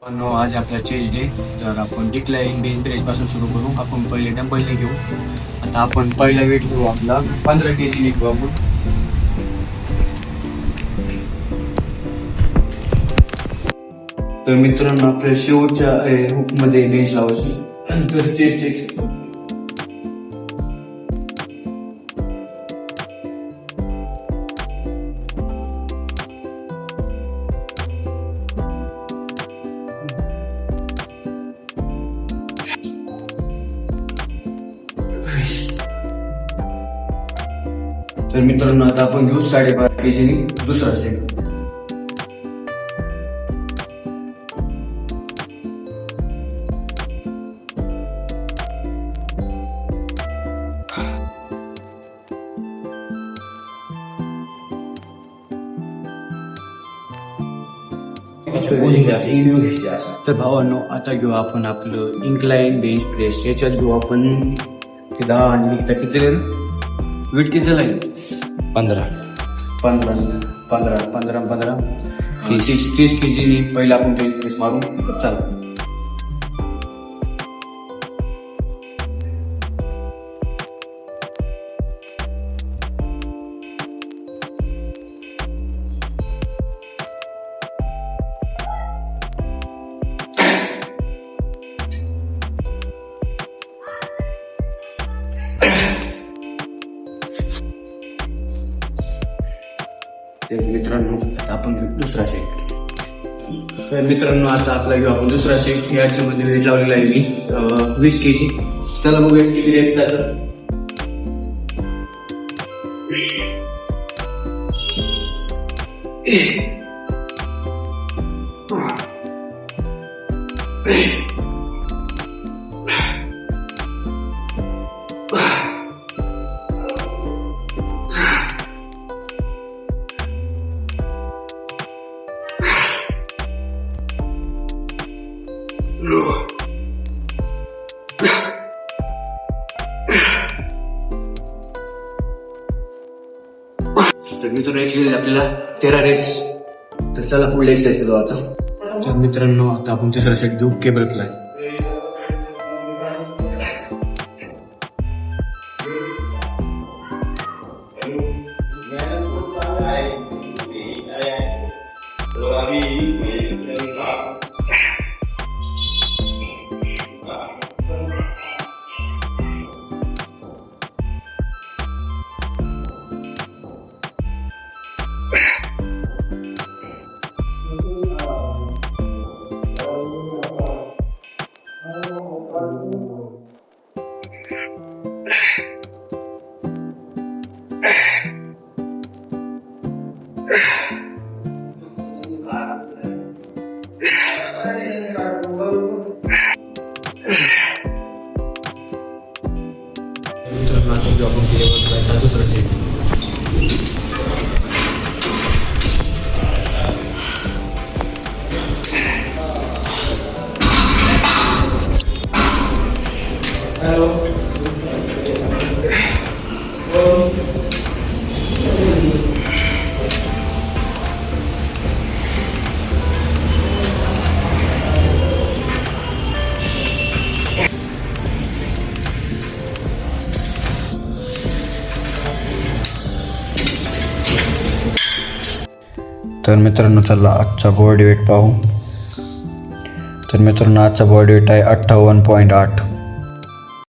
पण आज आपला चेस्ट डे, तर आपण डिक्लाइन बेंच प्रेस पासून सुरू करू. आपण पहिले डंबलने घेऊ. आता आपण पहिला वेट घेऊ आपला 15 kg घेऊ आपण. तर मित्रांनो आपल्या शेवटच्या मध्ये बेंच लावायची. तर चेस्ट डे तर मित्रांनो आता आपण घेऊ 12.5 kg दुसरा सेट. तर भावांनो आता घेऊ आपण आपलं इन्क्लाइन बेंच प्रेस. याच्यात घेऊ आपण ते 10 आणि किती वेट किती झालं? 15 30 kg पहिला आपण बेंच प्रेस मारू. चला मित्रांनो आता आपण घेऊ दुसरा सेट. तर मित्रांनो आता आपला घेऊ आपण दुसरा सेट. याच्यामध्ये वेट लावलेला आहे मी 20 kg. चला मग किती रेट जातं. तर मित्रांनो एक्सरसाइज आपल्याला 13 रेट्स. तर चला पुढे एक्सरसाइज करू आता. तर मित्रांनो आता आपण तिसरा सेट घेऊ केबल फ्लाय. आपण केबल फ्लायचा दुसरा सेट. तर मित्रांनो चला आजचा बॉडी वेट पाहू. तर मित्रांनो आजचा बॉडी वेट आहे 58.8.